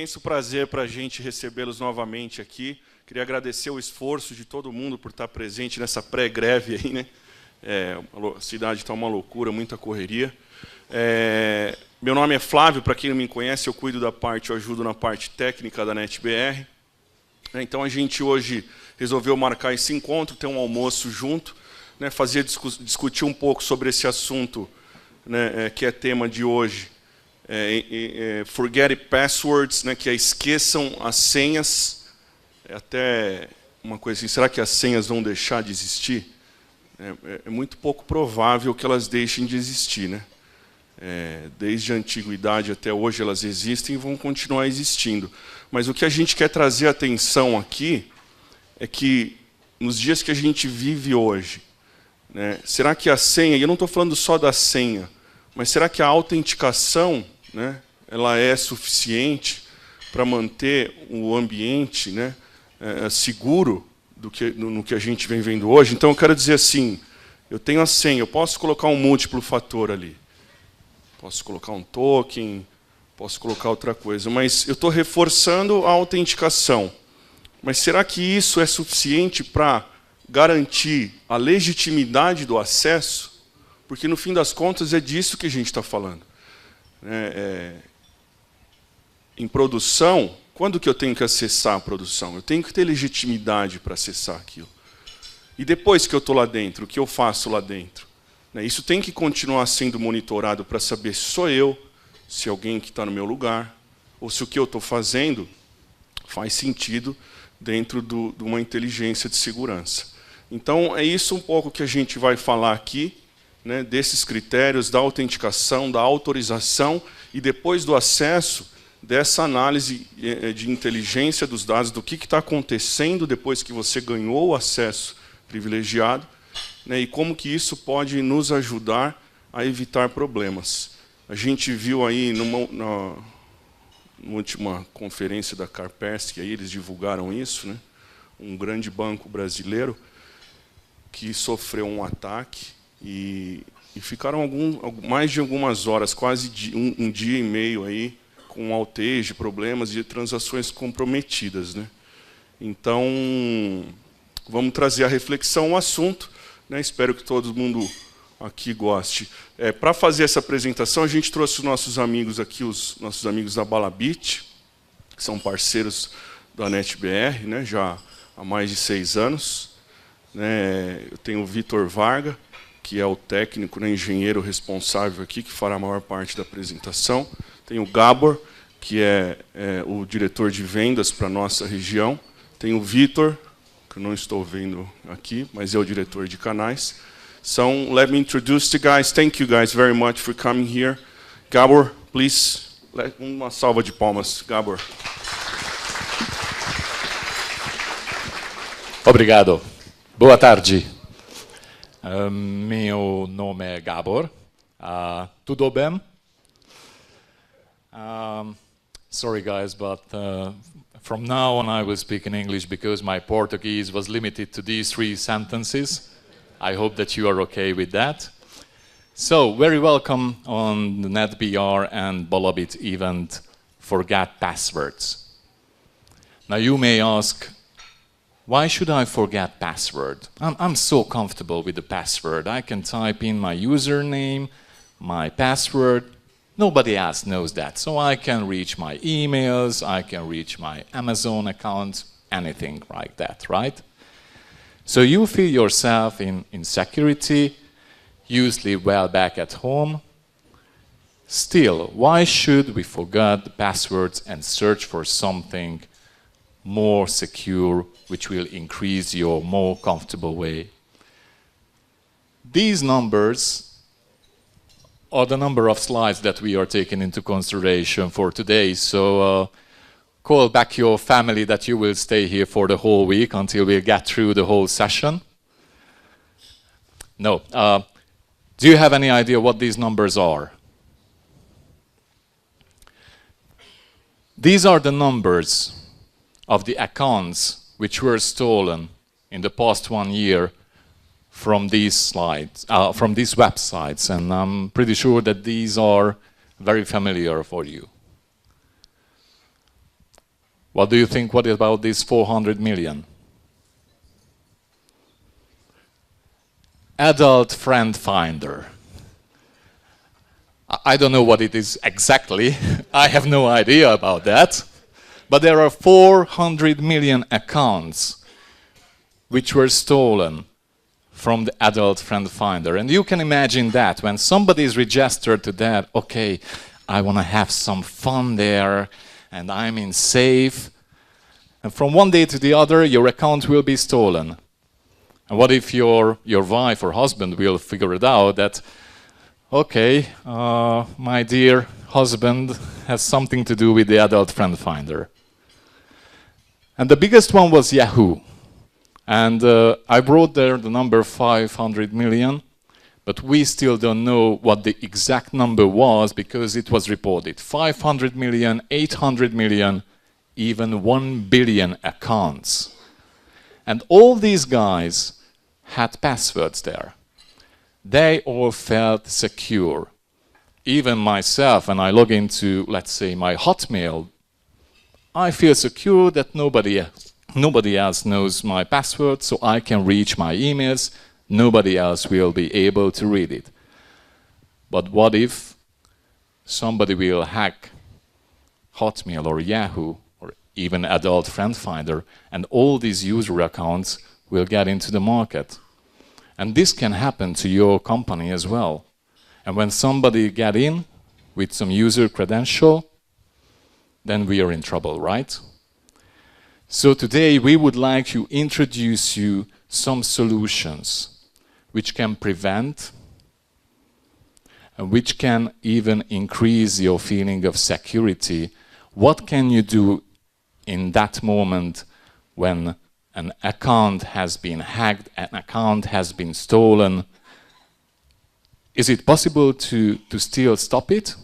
imenso prazer para a gente recebê-los novamente aqui. Queria agradecer o esforço de todo mundo por estar presente nessa pré-greve aí, né? A cidade está uma loucura, muita correria. Meu nome é Flávio, para quem não me conhece, eu ajudo na parte técnica da Netbr. Então a gente hoje resolveu marcar esse encontro, ter um almoço junto, né, discutir um pouco sobre esse assunto, né, que é tema de hoje. Forget passwords, né, que é esqueçam as senhas. É até uma coisa assim, será que as senhas vão deixar de existir? É muito pouco provável que elas deixem de existir, né? Desde a antiguidade até hoje elas existem e vão continuar existindo. Mas o que a gente quer trazer atenção aqui é que nos dias que a gente vive hoje, né, será que a senha, e eu não estou falando só da senha, mas será que a autenticação, né, ela é suficiente para manter o ambiente, né, seguro no que a gente vem vendo hoje? Então eu quero dizer assim, eu tenho a senha, eu posso colocar um múltiplo fator ali, posso colocar um token, posso colocar outra coisa, mas eu estou reforçando a autenticação. Mas será que isso é suficiente para garantir a legitimidade do acesso? Porque, no fim das contas, é disso que a gente está falando. Em produção, quando que eu tenho que acessar a produção? Eu tenho que ter legitimidade para acessar aquilo. E depois que eu estou lá dentro, o que eu faço lá dentro? Isso tem que continuar sendo monitorado para saber se sou eu, se alguém que está no meu lugar, ou se o que eu estou fazendo faz sentido dentro de uma inteligência de segurança. Então, é isso um pouco que a gente vai falar aqui, né, desses critérios da autenticação, da autorização e depois do acesso, dessa análise de inteligência dos dados, do que está acontecendo depois que você ganhou o acesso privilegiado, né, e como que isso pode nos ajudar a evitar problemas. A gente viu aí na última conferência da Kaspersky, aí eles divulgaram isso, né, um grande banco brasileiro que sofreu um ataque e ficaram mais de algumas horas, quase um dia e meio aí, com outage, problemas e transações comprometidas, né? Então, vamos trazer a reflexão ao assunto, né? Espero que todo mundo aqui goste. Para fazer essa apresentação, a gente trouxe os nossos amigos aqui, os nossos amigos da Balabit, que são parceiros da Netbr, né, já há mais de 6 anos. Eu tenho o Viktor Varga, que é o técnico, né, engenheiro responsável aqui, que fará a maior parte da apresentação. Tem o Gabor, que é o diretor de vendas para a nossa região. Tem o Viktor, que eu não estou vendo aqui, mas é o diretor de canais. So, let me introduce the guys. Thank you guys very much for coming here. Gabor, please. Uma salva de palmas, Gabor. Obrigado. Boa tarde. Meu nome é Gabor. Tudo bem? Sorry guys, but from now on I will speak in English because my Portuguese was limited to these 3 sentences. I hope that you are okay with that. So, very welcome on the Netbr and Balabit event, Forget Passwords. Now you may ask, why should I forget password? I'm so comfortable with the password. I can type in my username, my password. Nobody else knows that. So I can reach my emails, I can reach my Amazon account, anything like that, right? So you feel yourself in Securitiy, usually well back at home. Still, why should we forget the passwords and search for something more secure, which will increase your more comfortable way? These numbers are the number of slides that we are taking into consideration for today. So call back your family that you will stay here for the whole week until we get through the whole session. No. Do you have any idea what these numbers are? These are the numbers of the accounts which were stolen in the past 1 year from these slides, from these websites, and I'm pretty sure that these are very familiar for you. What do you think? What about this 400 million? Adult friend finder. I don't know what it is exactly. I have no idea about that. But there are 400 million accounts which were stolen from the adult friend finder. And you can imagine that when somebody is registered to that, okay, I want to have some fun there and I'm in safe. And from one day to the other, your account will be stolen. And what if your wife or husband will figure it out that, okay, my dear husband has something to do with the adult friend finder. And the biggest one was Yahoo. And I brought there the number 500 million, but we still don't know what the exact number was because it was reported. 500 million, 800 million, even 1 billion accounts. And all these guys had passwords there. They all felt secure. Even myself, when I log into, let's say, my Hotmail, I feel secure that nobody else knows my password, so I can reach my emails. Nobody else will be able to read it. But what if somebody will hack Hotmail or Yahoo or even Adult Friend Finder, and all these user accounts will get into the market? And this can happen to your company as well. And when somebody get in with some user credential, then we are in trouble, right? So today we would like to introduce you some solutions which can prevent and which can even increase your feeling of security. What can you do in that moment when an account has been hacked, an account has been stolen? Is it possible to still stop it?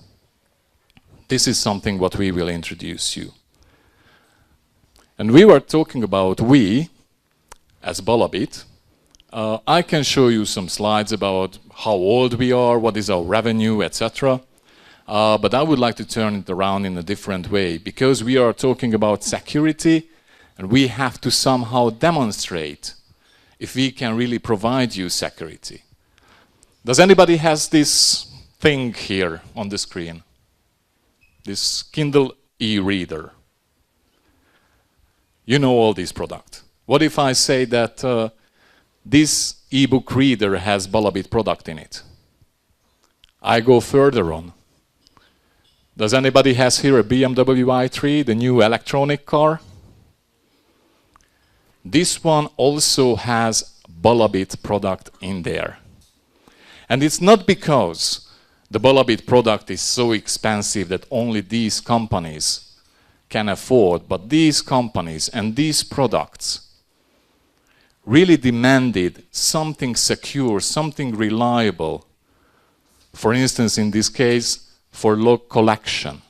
This is something what we will introduce you. And we were talking about we, as Balabit. I can show you some slides about how old we are, what is our revenue, etc. But I would like to turn it around in a different way, because we are talking about security, and we have to somehow demonstrate if we can really provide you security. Does anybody has this thing here on the screen? This Kindle e-reader. You know all these products. What if I say that this e-book reader has Balabit product in it? I go further on. Does anybody has here a BMW i3, the new electronic car? This one also has Balabit product in there. And it's not because the Balabit product is so expensive that only these companies can afford, but these companies and these products really demanded something secure, something reliable. For instance, in this case, for log collection.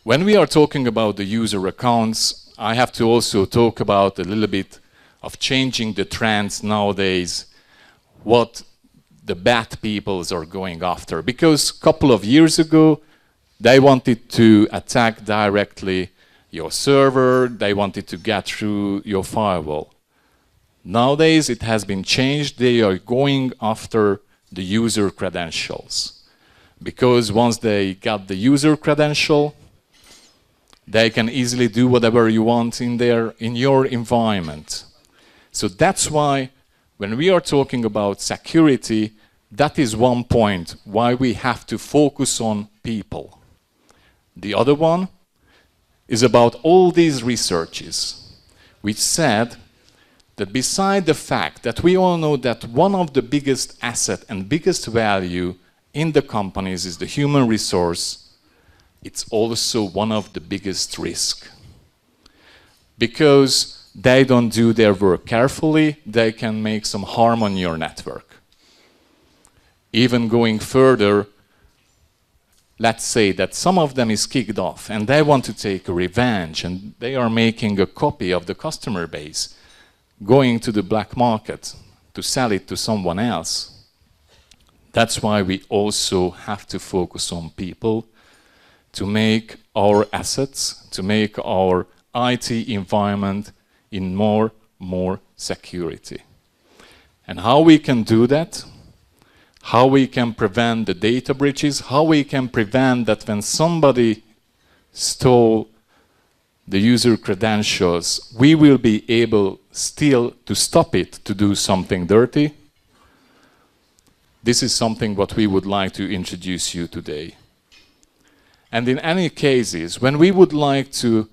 When we are talking about the user accounts, I have to also talk about a little bit of changing the trends nowadays, what the bad peoples are going after. Because a couple of years ago, they wanted to attack directly your server, they wanted to get through your firewall. Nowadays, it has been changed. They are going after the user credentials. Because once they got the user credential, they can easily do whatever you want in your environment. So that's why when we are talking about security, that is one point why we have to focus on people. The other one is about all these researches which said that beside the fact that we all know that one of the biggest asset and biggest value in the companies is the human resource, it's also one of the biggest risk. Because they don't do their work carefully, they can make some harm on your network. Even going further, let's say that some of them is kicked off and they want to take revenge and they are making a copy of the customer base, going to the black market to sell it to someone else. That's why we also have to focus on people, to make our assets, to make our IT environment in more security. And how we can do that, how we can prevent the data breaches, how we can prevent that when somebody stole the user credentials, we will be able still to stop it to do something dirty. This is something what we would like to introduce you today. And in any cases, when we would like to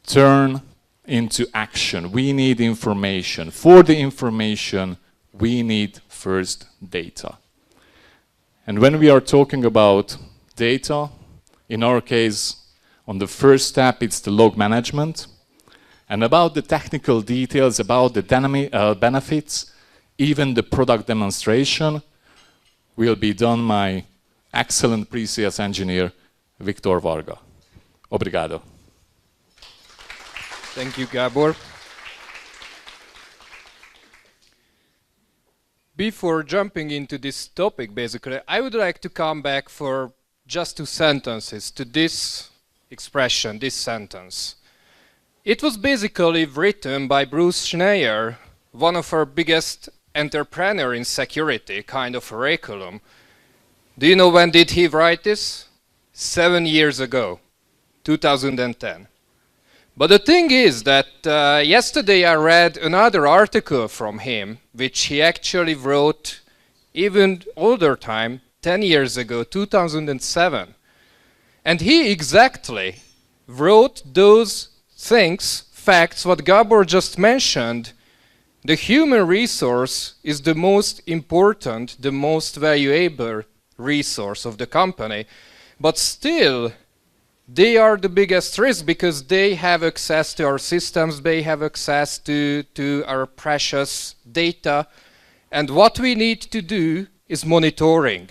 turn into action, we need information. For the information, we need first data. And when we are talking about data, in our case, on the first step, it's the log management. And about the technical details, about the benefits, even the product demonstration, will be done by excellent pre-sales engineer, Viktor Varga. Obrigado. Thank you, Gabor. Before jumping into this topic, basically, I would like to come back for just 2 sentences to this expression, this sentence. It was basically written by Bruce Schneier, one of our biggest entrepreneur in security, kind of curriculum. Do you know when did he write this? 7 years ago, 2010. But the thing is that yesterday I read another article from him, which he actually wrote even older time, 10 years ago, 2007. And he exactly wrote those things, facts, what Gabor just mentioned. The human resource is the most important, the most valuable resource of the company. But still, they are the biggest risk because they have access to our systems, they have access to our precious data, and what we need to do is monitoring.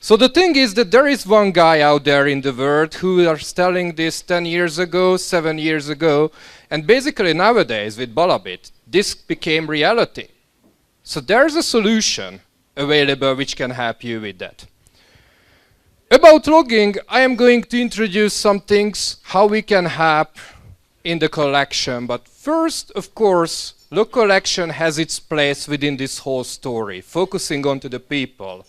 So the thing is that there is one guy out there in the world who was telling this 10 years ago, 7 years ago, and basically nowadays with Balabit, this became reality. So there's a solution available which can help you with that. About logging, I am going to introduce some things, how we can help in the collection. But first, of course, log collection has its place within this whole story, focusing on to the people.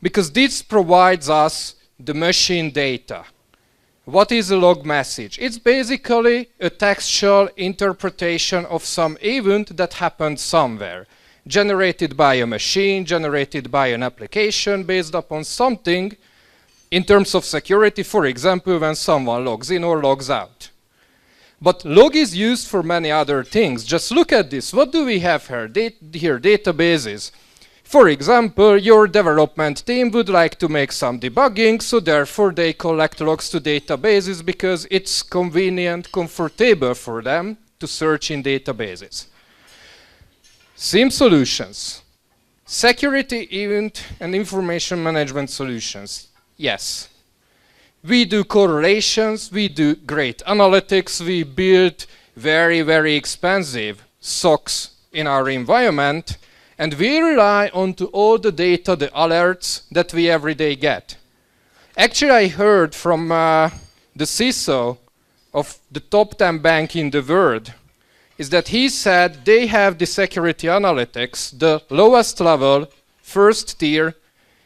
Because this provides us the machine data. What is a log message? It's basically a textual interpretation of some event that happened somewhere, generated by a machine, generated by an application, based upon something. In terms of security, for example, when someone logs in or logs out. But log is used for many other things. Just look at this. What do we have here? Here, databases. For example, your development team would like to make some debugging, so therefore they collect logs to databases because it's convenient, comfortable for them to search in databases. SIEM solutions. Security, event, and information management solutions. Yes, we do correlations, we do great analytics, we build very expensive SOCs in our environment, and we rely on to all the data, the alerts that we every day get. Actually, I heard from the CISO of the top 10 bank in the world, is that he said they have the security analytics, the lowest level, first tier.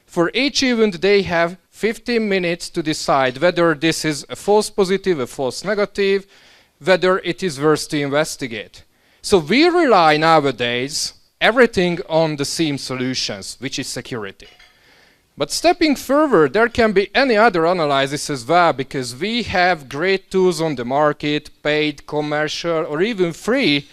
For each event they have 15 minutes to decide whether this is a false positive, a false negative, whether it is worth to investigate. So we rely nowadays everything on the SIEM solutions, which is security. But stepping further, there can be any other analysis as well, because we have great tools on the market, paid, commercial, or even free,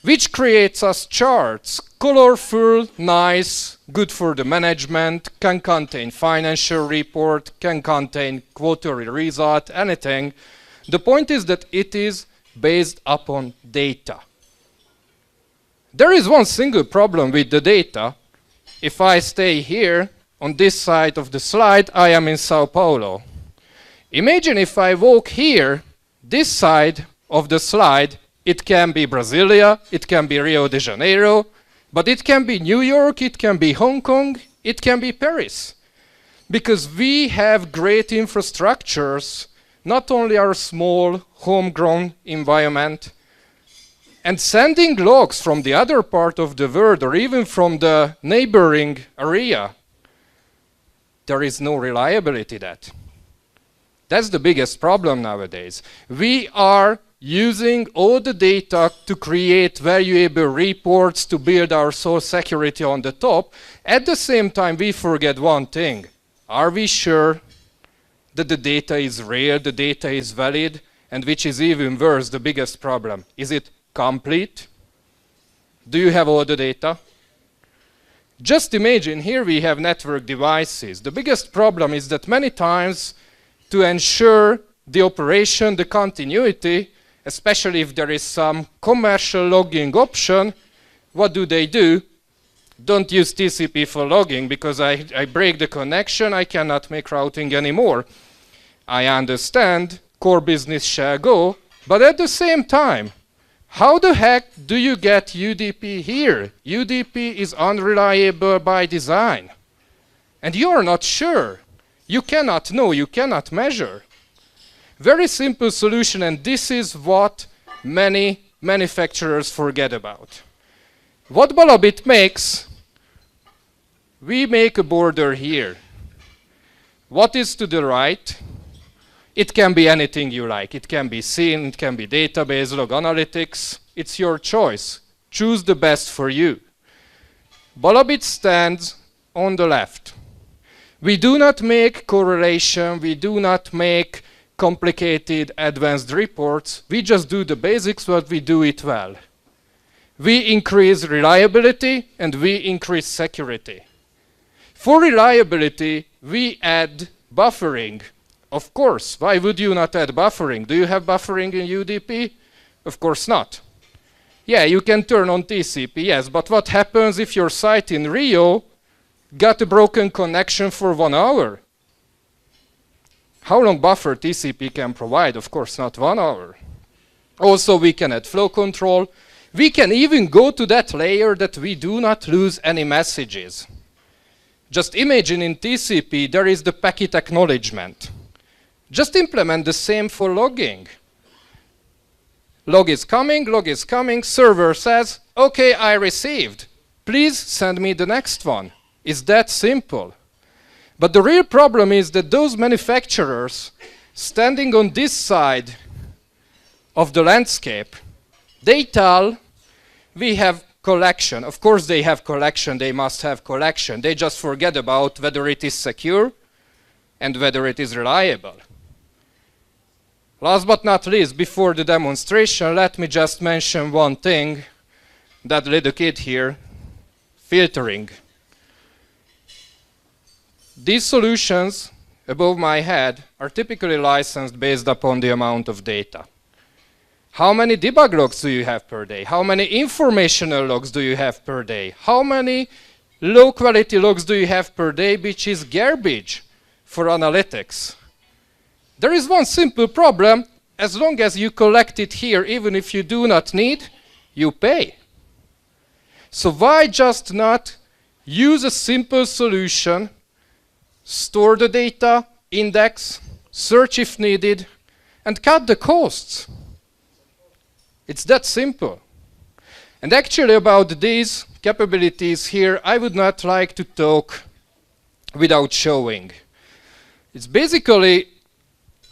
which creates us charts, colorful, nice, good for the management, can contain financial report, can contain quarterly result, anything. The point is that it is based upon data. There is one single problem with the data. If I stay here, on this side of the slide, I am in Sao Paulo. Imagine if I walk here, this side of the slide, it can be Brasilia, it can be Rio de Janeiro, but it can be New York, it can be Hong Kong, it can be Paris. Because we have great infrastructures, not only our small homegrown environment, and sending logs from the other part of the world or even from the neighboring area, there is no reliability that. That's the biggest problem nowadays. We are using all the data to create valuable reports to build our source security on the top. At the same time, we forget one thing. Are we sure that the data is real, the data is valid, and which is even worse, the biggest problem? Is it complete? Do you have all the data? Just imagine, here we have network devices. The biggest problem is that many times to ensure the operation, the continuity, especially if there is some commercial logging option, what do? Don't use TCP for logging because I break the connection, I cannot make routing anymore. I understand, core business shall go, but at the same time, how the heck do you get UDP here? UDP is unreliable by design. And you're not sure. You cannot know, you cannot measure. Very simple solution, and this is what many manufacturers forget about. What Balabit makes, we make a border here. What is to the right? It can be anything you like. It can be scene, it can be database, log analytics. It's your choice. Choose the best for you. Balabit stands on the left. We do not make correlation. We do not make complicated advanced reports. We just do the basics, but we do it well. We increase reliability and we increase security. For reliability, we add buffering. Of course, why would you not add buffering? Do you have buffering in UDP? Of course not. Yeah, you can turn on TCP, yes, but what happens if your site in Rio got a broken connection for 1 hour? How long buffer TCP can provide? Of course, not 1 hour. Also, we can add flow control. We can even go to that layer that we do not lose any messages. Just imagine in TCP, there is the packet acknowledgement. Just implement the same for logging. Log is coming, server says, okay, I received. Please send me the next one. It's that simple. But the real problem is that those manufacturers standing on this side of the landscape, they tell, we have collection. Of course they have collection, they must have collection. They just forget about whether it is secure and whether it is reliable. Last but not least, before the demonstration, let me just mention one thing, that little kid here, filtering. These solutions above my head are typically licensed based upon the amount of data. How many debug logs do you have per day? How many informational logs do you have per day? How many low quality logs do you have per day, which is garbage for analytics? There is one simple problem. As long as you collect it here, even if you do not need, you pay. So why just not use a simple solution, store the data, index, search if needed, and cut the costs? It's that simple. And actually about these capabilities here, I would not like to talk without showing. It's basically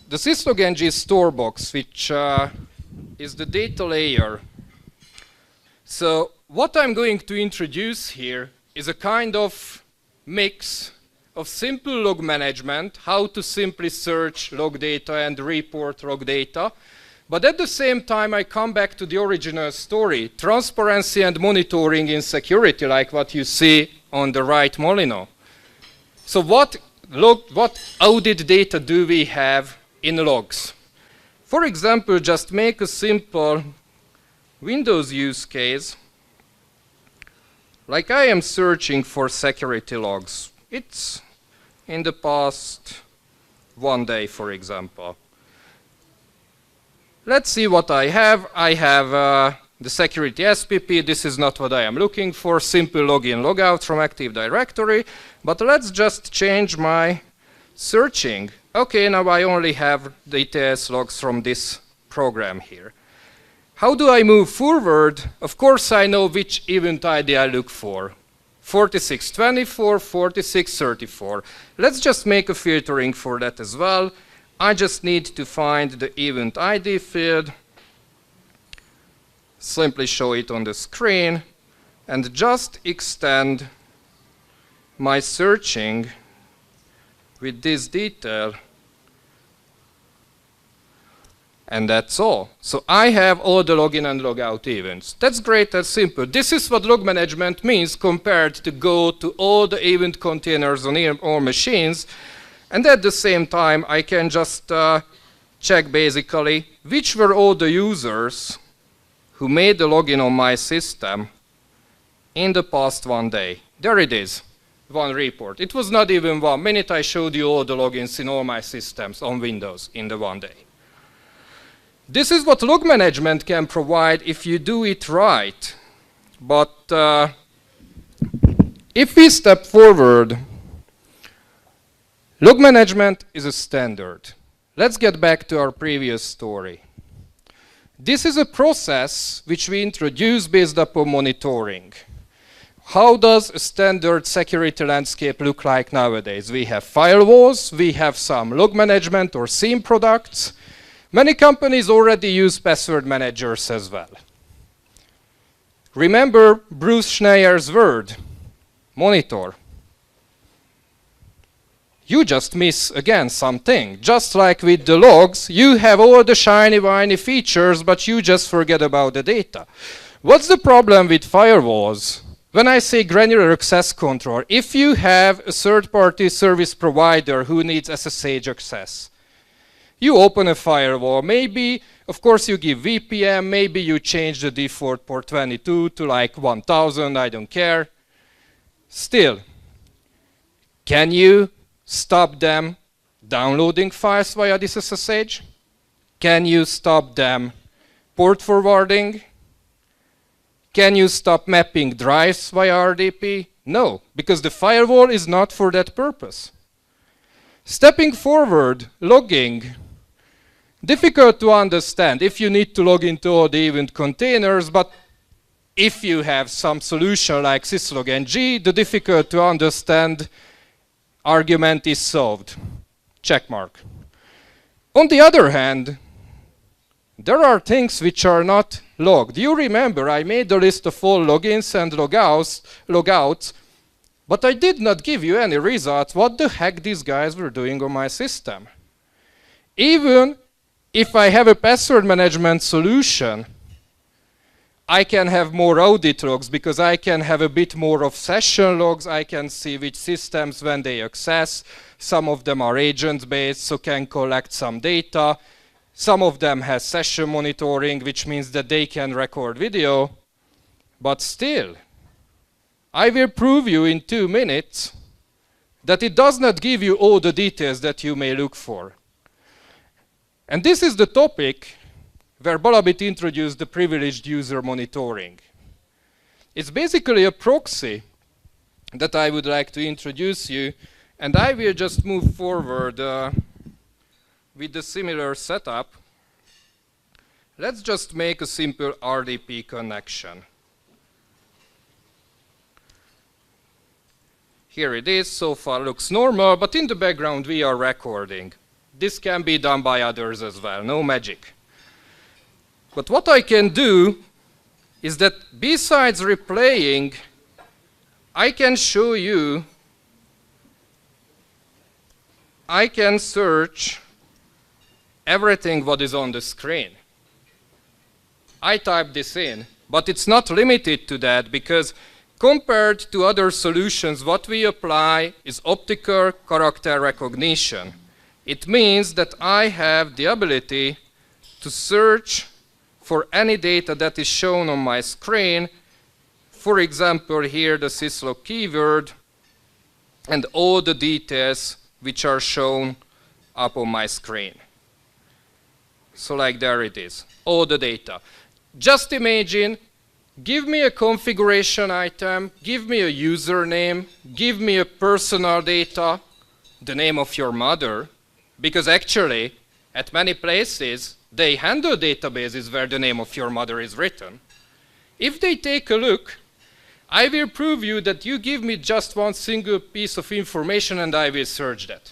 the syslog-ng store box, which is the data layer. So what I'm going to introduce here is a kind of mix of simple log management, how to simply search log data and report log data. But at the same time, I come back to the original story, transparency and monitoring in security, like what you see on the right Molino. So what audit data do we have in logs? For example, just make a simple Windows use case. Like I am searching for security logs. It's in the past 1 day, for example. Let's see what I have. I have the security SPP. This is not what I am looking for. Simple login, logout from Active Directory. But let's just change my searching. Okay, now I only have the ETS logs from this program here. How do I move forward? Of course, I know which event ID I look for. 4624, 4634. Let's just make a filtering for that as well. I just need to find the event ID field. Simply show it on the screen and just extend my searching with this detail. And that's all. So I have all the login and logout events. That's great, that's simple. This is what log management means compared to go to all the event containers on all machines. And at the same time, I can just check basically which were all the users who made the login on my system in the past 1 day. There it is, one report. It was not even 1 minute. I showed you all the logins in all my systems on Windows in the 1 day. This is what log management can provide if you do it right. But if we step forward, log management is a standard. Let's get back to our previous story. This is a process which we introduce based upon monitoring. How does a standard security landscape look like nowadays? We have firewalls, we have some log management or SIEM products. Many companies already use password managers as well. Remember Bruce Schneier's word, monitor. You just miss, again, something. Just like with the logs, you have all the shiny features, but you just forget about the data. What's the problem with firewalls? When I say granular access control, if you have a third-party service provider who needs SSH access, you open a firewall. Maybe, of course, you give VPN. Maybe you change the default port 22 to like 1000. I don't care. Still, can you stop them downloading files via this SSH? Can you stop them port forwarding? Can you stop mapping drives via RDP? No, because the firewall is not for that purpose. Stepping forward, logging. Difficult to understand if you need to log into all the event containers, but if you have some solution like syslog-ng, the difficult to understand argument is solved. Check mark. On the other hand, there are things which are not logged. You remember I made a list of all logins and logouts, but I did not give you any results what the heck these guys were doing on my system. Even if I have a password management solution, I can have more audit logs because I can have a bit more of session logs. I can see which systems when they access. Some of them are agent-based, so can collect some data. Some of them have session monitoring, which means that they can record video. But still, I will prove you in 2 minutes that it does not give you all the details that you may look for. And this is the topic where Balabit introduced the privileged user monitoring. It's basically a proxy that I would like to introduce you, and I will just move forward with the similar setup. Let's just make a simple RDP connection. Here it is, so far looks normal, but in the background we are recording. This can be done by others as well, no magic. But what I can do is that besides replaying, I can show you, I can search everything what is on the screen. I type this in, but it's not limited to that because compared to other solutions, what we apply is optical character recognition. It means that I have the ability to search for any data that is shown on my screen. For example, here the syslog keyword and all the details which are shown up on my screen. So like there it is, all the data. just imagine, give me a configuration item, give me a username, give me a personal data, the name of your mother, because actually, at many places, they handle databases where the name of your mother is written. If they take a look, I will prove you that you give me just one single piece of information and I will search that.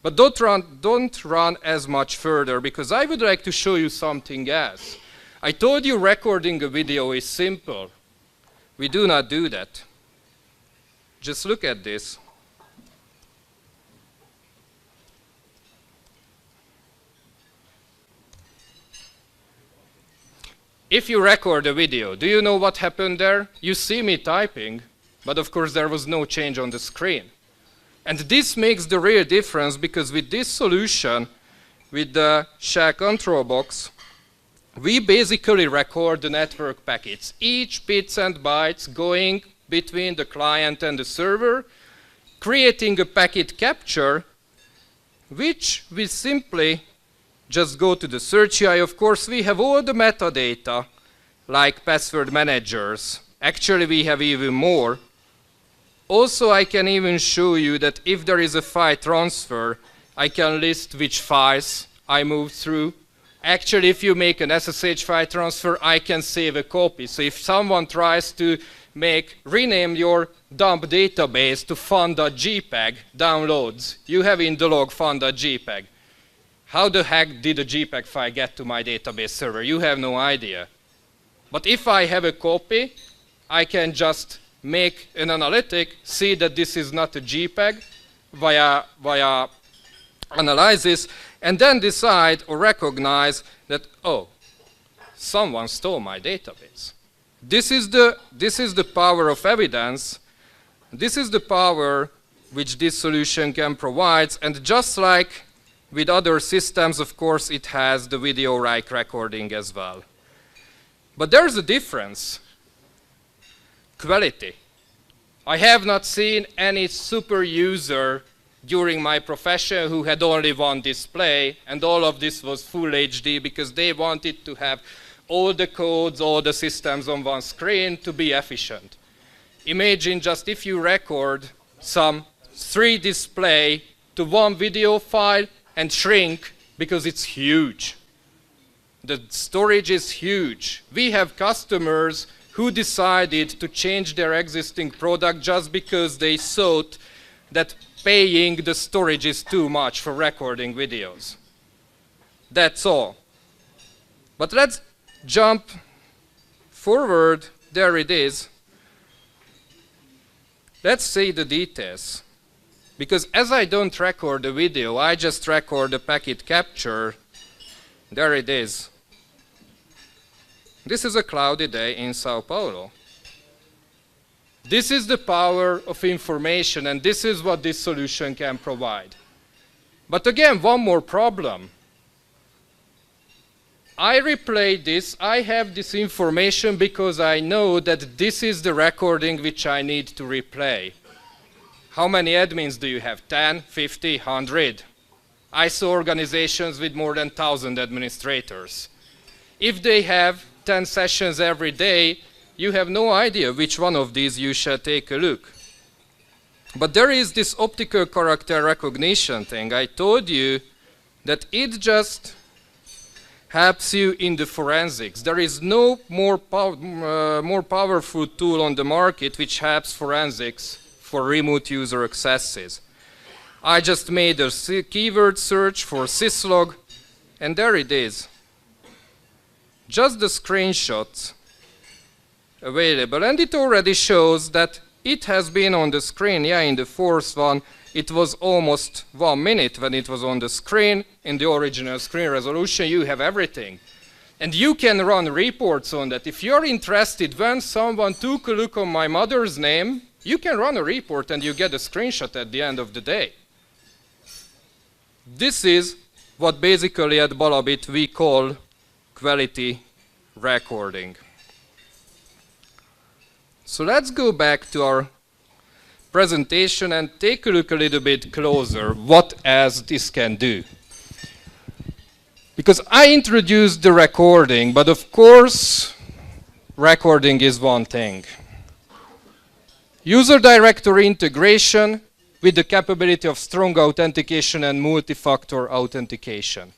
But don't run as much further, because I would like to show you something else. I told you recording a video is simple. We do not do that. Just look at this. If you record a video, do you know what happened there? You see me typing, but of course there was no change on the screen. And this makes the real difference, because with this solution, with the shell control box, we basically record the network packets, each bits and bytes going between the client and the server, creating a packet capture, which we simply just go to the Securitiy. Of course, we have all the metadata, like password managers. Actually, we have even more. Also, I can even show you that if there is a file transfer, I can list which files I moved through. Actually, if you make an SSH file transfer, I can save a copy. So if someone tries to rename your dump database to fun.jpg downloads, you have in the log fun.jpg. How the heck did a JPEG file get to my database server? You have no idea. But if I have a copy, I can just make an analytic, see that this is not a JPEG via analysis, and then decide or recognize that, oh, someone stole my database. This is the power of evidence. This is the power which this solution can provide, and just like with other systems, of course, it has the video recording as well. But there's a difference. Quality. I have not seen any super user during my profession who had only one display, and all of this was full HD, because they wanted to have all the codes, all the systems on one screen to be efficient. Imagine just if you record some 3 display to one video file and shrink, because it's huge. The storage is huge. We have customers who decided to change their existing product just because they thought that paying the storage is too much for recording videos. That's all. But let's jump forward. There it is. Let's see the details. Because as I don't record the video, I just record the packet capture. There it is. This is a cloudy day in Sao Paulo. This is the power of information, and this is what this solution can provide. But again, one more problem. I replay this, I have this information because I know that this is the recording which I need to replay. How many admins do you have? 10, 50, 100? I saw organizations with more than 1,000 administrators. If they have 10 sessions every day, you have no idea which one of these you shall take a look. But there is this optical character recognition thing. I told you that it just helps you in the forensics. There is no more powerful tool on the market which helps forensics for remote user accesses. I just made a keyword search for syslog, and there it is. Just the screenshots available, and it already shows that it has been on the screen. Yeah, in the fourth one, it was almost 1 minute when it was on the screen. In the original screen resolution, you have everything. And you can run reports on that. If you're interested, when someone took a look on my mother's name, you can run a report and you get a screenshot at the end of the day. This is what basically at Balabit we call quality recording. So let's go back to our presentation and take a look a little bit closer what else this can do. Because I introduced the recording, but of course, recording is one thing. User directory integration with the capability of strong authentication and multi-factor authentication.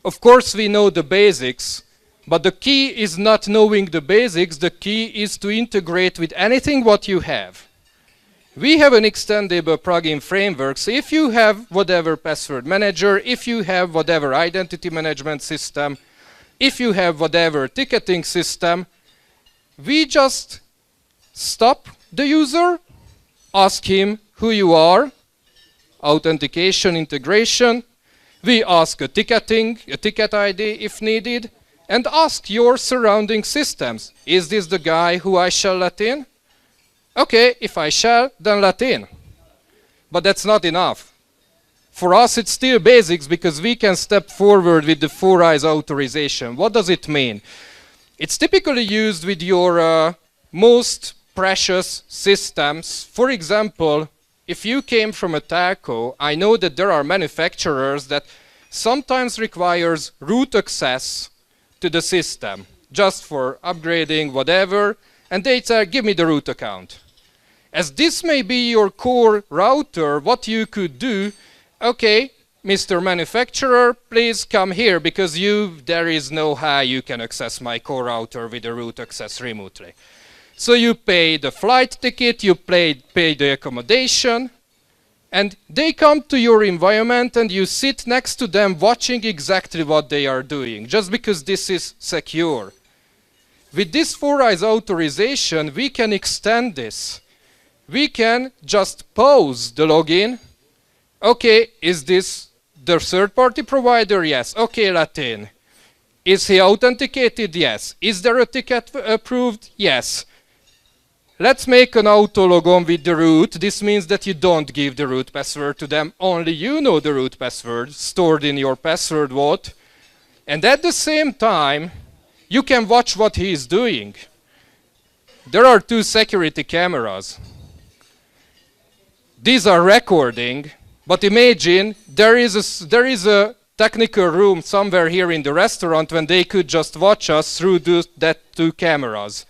Of course, we know the basics, but the key is not knowing the basics. The key is to integrate with anything what you have. We have an extendable plugin framework, so if you have whatever password manager, if you have whatever identity management system, if you have whatever ticketing system, we just stop the user, ask him who you are, authentication, integration. We ask a ticket ID if needed, and ask your surrounding systems. Is this the guy who I shall let in? Okay, if I shall, then let in. But that's not enough. For us, it's still basics because we can step forward with the 4 eyes authorization. What does it mean? It's typically used with your most precious systems. For example, if you came from a telco, I know that there are manufacturers that sometimes requires root access to the system, just for upgrading, whatever, and they say, give me the root account. As this may be your core router, what you could do, okay, Mr. Manufacturer, please come here, because there is no how you can access my core router with the root access remotely. So you pay the flight ticket, you pay the accommodation, and they come to your environment and you sit next to them watching exactly what they are doing, just because this is secure. With this 4 eyes authorization, we can extend this. We can just pause the login. Okay, is this the third-party provider? Yes. Okay, let in. Is he authenticated? Yes. Is there a ticket approved? Yes. Let's make an auto logon with the root. This means that you don't give the root password to them. Only you know the root password stored in your password vault. And at the same time, you can watch what he is doing. There are 2 security cameras. These are recording, but imagine there is a technical room somewhere here in the restaurant when they could just watch us through that 2 cameras.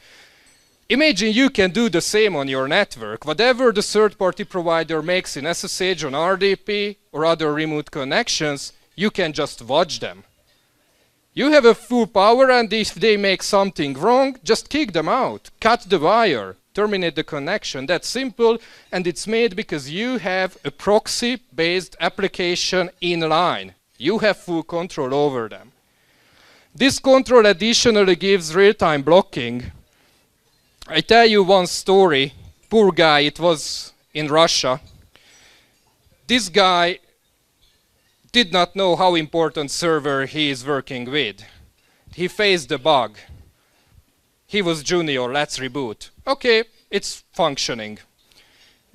Imagine you can do the same on your network. Whatever the third-party provider makes in SSH on RDP or other remote connections, you can just watch them. You have a full power, and if they make something wrong, just kick them out, cut the wire, terminate the connection. That's simple, and it's made because you have a proxy-based application in line. You have full control over them. This control additionally gives real-time blocking. I tell you one story. Poor guy, it was in Russia. This guy did not know how important server he is working with. He faced a bug. He was junior, let's reboot. Okay, it's functioning.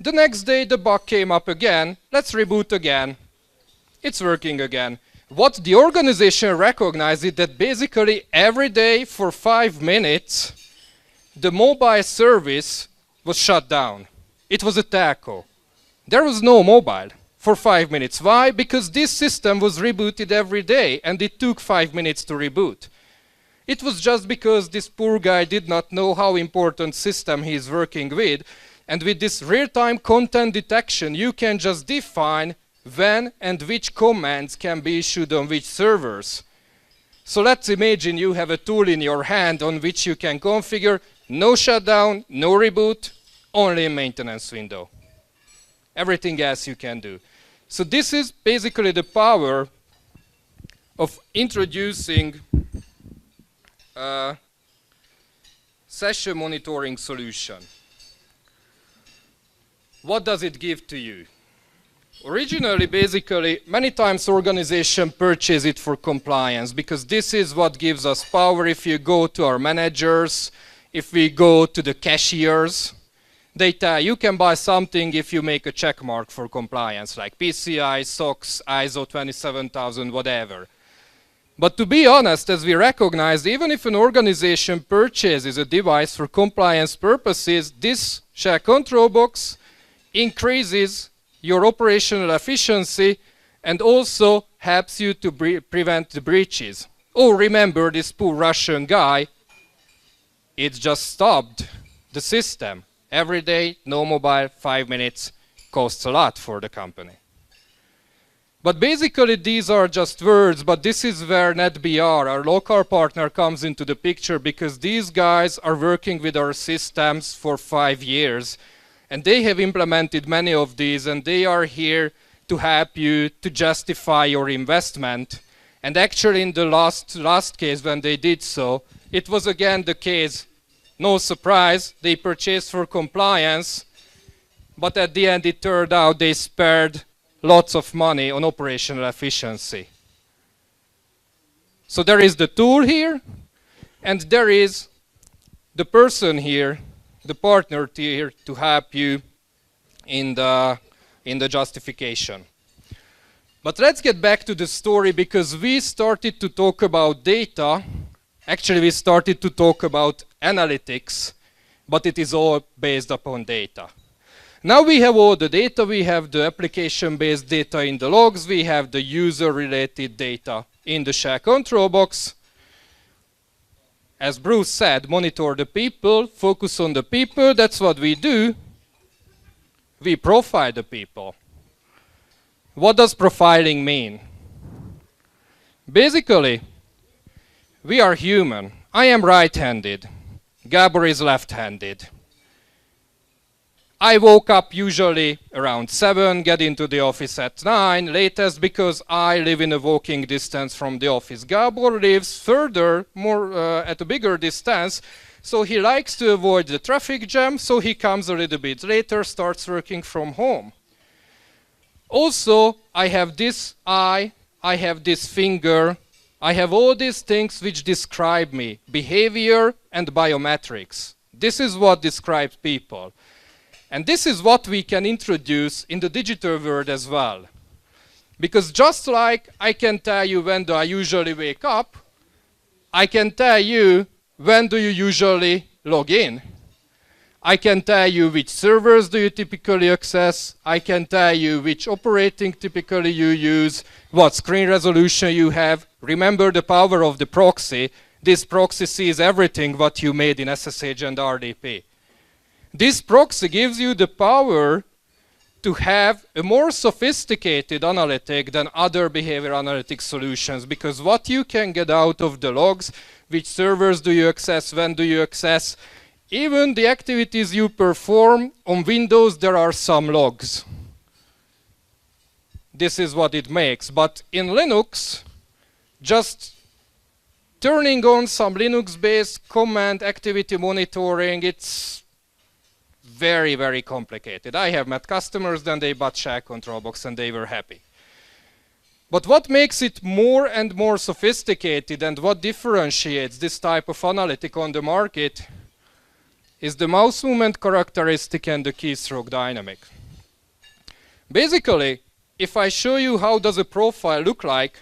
The next day the bug came up again. Let's reboot again. It's working again. What the organization recognized is that basically every day for 5 minutes, the mobile service was shut down. It was a telco. There was no mobile for 5 minutes. Why? Because this system was rebooted every day and it took 5 minutes to reboot. It was just because this poor guy did not know how important system he is working with, and with this real-time content detection you can just define when and which commands can be issued on which servers. So let's imagine you have a tool in your hand on which you can configure no shutdown, no reboot, only a maintenance window. Everything else you can do. So this is basically the power of introducing a session monitoring solution. What does it give to you? Originally, basically, many times organizations purchase it for compliance because this is what gives us power. If you go to our managers, if we go to the cashiers, they tell you can buy something if you make a check mark for compliance, like PCI, SOX, ISO 27000, whatever. But to be honest, as we recognize, even if an organization purchases a device for compliance purposes, this shell control box increases your operational efficiency and also helps you to prevent the breaches. Oh, remember this poor Russian guy, it just stopped the system. Every day, no mobile, 5 minutes, costs a lot for the company. But basically these are just words, but this is where Netbr, our local partner, comes into the picture, because these guys are working with our systems for 5 years, and they have implemented many of these, and they are here to help you to justify your investment. And actually in the last case when they did so, it was again the case, no surprise, they purchased for compliance, but at the end it turned out they spared lots of money on operational efficiency. So there is the tool here, and there is the person here, the partner here, to help you in the justification. But let's get back to the story, because we started to talk about data. Actually, we started to talk about analytics, but it is all based upon data. Now we have all the data. We have the application-based data in the logs. We have the user-related data in the shell control box. As Bruce said, monitor the people, focus on the people. That's what we do. We profile the people. What does profiling mean? Basically, we are human. I am right-handed. Gabor is left-handed. I woke up usually around 7, get into the office at 9, latest, because I live in a walking distance from the office. Gabor lives further, at a bigger distance, so he likes to avoid the traffic jam, so he comes a little bit later, starts working from home. Also, I have this eye, I have this finger, I have all these things which describe me, behavior and biometrics. This is what describes people. And this is what we can introduce in the digital world as well. Because just like I can tell you when do I usually wake up, I can tell you when do you usually log in. I can tell you which servers do you typically access. I can tell you which operating typically you use, what screen resolution you have. Remember the power of the proxy. This proxy sees everything what you made in SSH and RDP. This proxy gives you the power to have a more sophisticated analytic than other behavior analytics solutions, because what you can get out of the logs, which servers do you access, when do you access, even the activities you perform on Windows, there are some logs. This is what it makes. But in Linux, just turning on some Linux-based command activity monitoring, it's very, very complicated. I have met customers, then they bought shell control box and they were happy. But what makes it more and more sophisticated, and what differentiates this type of analytic on the market, is the mouse movement characteristic and the keystroke dynamic. Basically, if I show you how does a profile look like,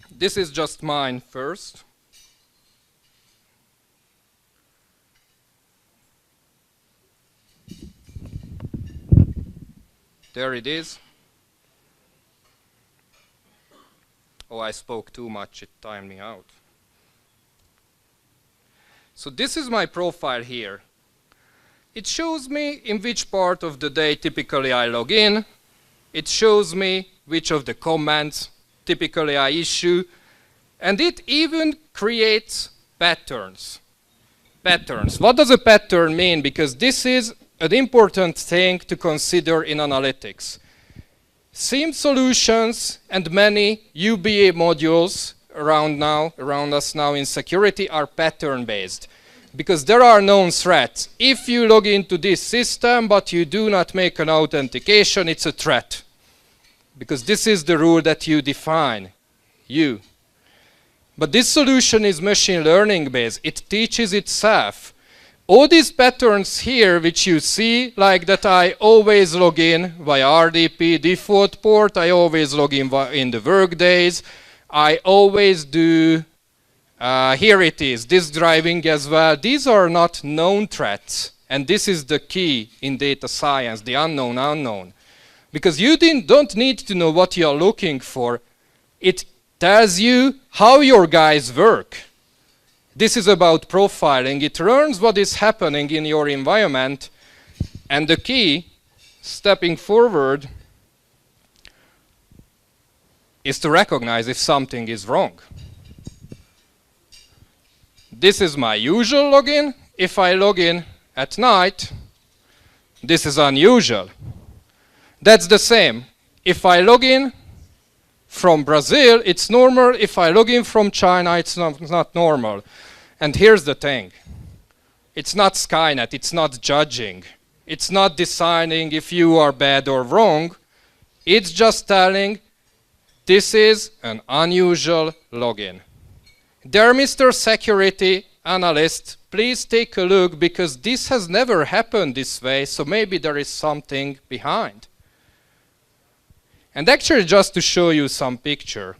this is just mine first. There it is. Oh, I spoke too much, it timed me out. So this is my profile here. It shows me in which part of the day typically I log in. It shows me which of the commands typically I issue. And it even creates patterns. Patterns. What does a pattern mean? Because this is an important thing to consider in analytics. SIEM solutions and many UBA modules around us now in security are pattern-based, because there are known threats. If you log into this system but you do not make an authentication, it's a threat, because this is the rule that you define, you. But this solution is machine learning based. It teaches itself. All these patterns here, which you see, like that I always log in via RDP default port, I always log in the work days, I always do, here it is, disk driving as well. These are not known threats, and this is the key in data science, the unknown unknown. Because you don't need to know what you're looking for. It tells you how your guys work. This is about profiling. It learns what is happening in your environment. And the key, stepping forward, is to recognize if something is wrong. This is my usual login. If I log in at night, this is unusual. That's the same. If I log in from Brazil, it's normal. If I log in from China, it's not normal. And here's the thing. It's not Skynet. It's not judging. It's not deciding if you are bad or wrong. It's just telling this is an unusual login. Dear Mr. Security Analyst, please take a look because this has never happened this way, so maybe there is something behind. And actually, just to show you some picture,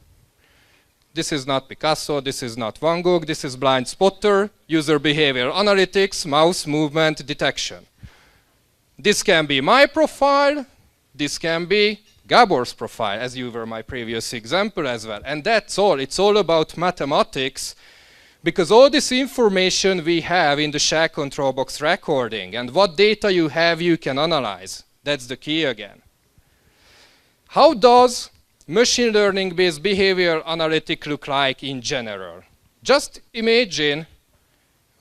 this is not Picasso, this is not Van Gogh, this is Blind Spotter, user behavior analytics, mouse movement detection. This can be my profile, this can be Gabor's profile, as you were my previous example as well. And that's all. It's all about mathematics, because all this information we have in the shell control box recording, and what data you have, you can analyze. That's the key again. How does machine learning-based behavior analytics look like in general? Just imagine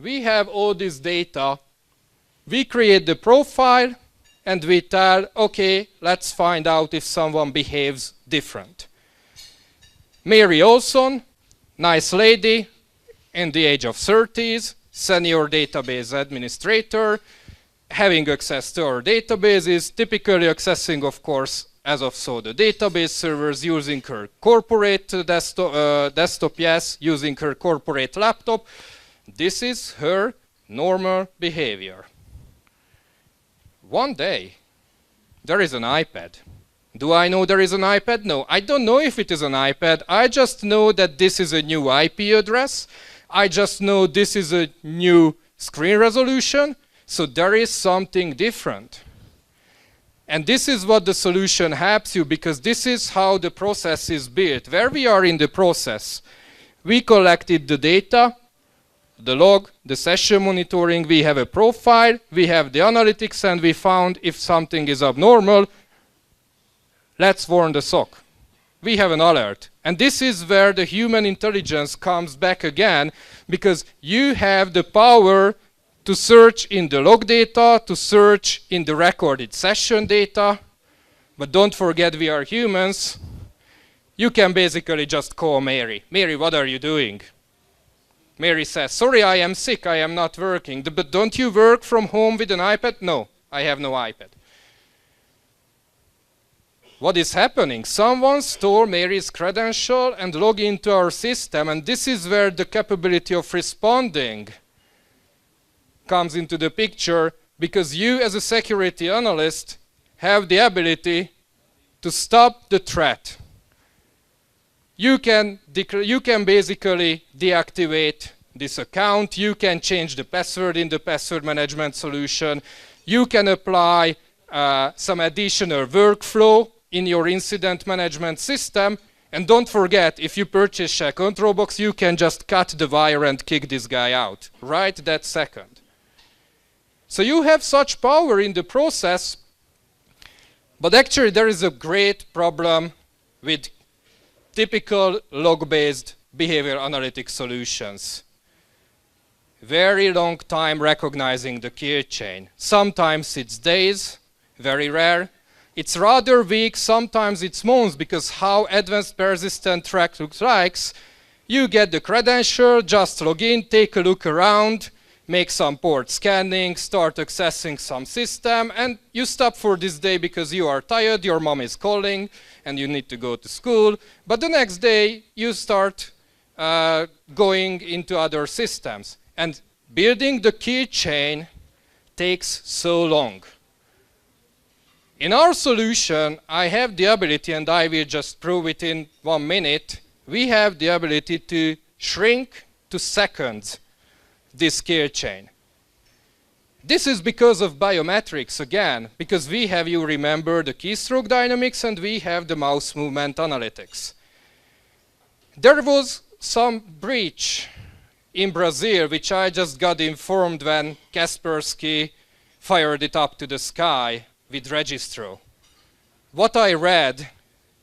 we have all this data, we create the profile, and we tell, okay, let's find out if someone behaves different. Mary Olson, nice lady, in the age of 30s, senior database administrator, having access to our databases, typically accessing, of course, as of so the database servers, using her corporate desktop, yes, using her corporate laptop. This is her normal behavior. One day, there is an iPad. Do I know there is an iPad? No, I don't know if it is an iPad. I just know that this is a new IP address. I just know this is a new screen resolution. So there is something different. And this is what the solution helps you, because this is how the process is built. Where we are in the process, we collected the data, the log, the session monitoring, we have a profile, we have the analytics, and we found if something is abnormal, let's warn the SOC. We have an alert. And this is where the human intelligence comes back again, because you have the power to search in the log data, to search in the recorded session data. But don't forget, we are humans. You can basically just call Mary. Mary, what are you doing? Mary says, sorry, I am sick, I am not working. But don't you work from home with an iPad? No, I have no iPad. What is happening? Someone stole Mary's credential and logged into our system, and this is where the capability of responding comes into the picture, because you as a security analyst have the ability to stop the threat. You can basically deactivate this account. You can change the password in the password management solution. You can apply some additional workflow in your incident management system. And don't forget, if you purchase Shell Control Box, you can just cut the wire and kick this guy out right that second. So you have such power in the process, but actually there is a great problem with typical log-based behavior analytics solutions. Very long time recognizing the key chain. Sometimes it's days, very rare. It's rather weak, sometimes it's months, because how advanced persistent threat looks like, you get the credential, just log in, take a look around, make some port scanning, start accessing some system, and you stop for this day because you are tired, your mom is calling, and you need to go to school. But the next day, you start going into other systems. And building the key chain takes so long. In our solution, I have the ability, and I will just prove it in 1 minute, we have the ability to shrink to seconds this key chain. This is because of biometrics again, because we have, you remember, the keystroke dynamics and we have the mouse movement analytics. There was some breach in Brazil, which I just got informed when Kaspersky fired it up to the sky with Registro. What I read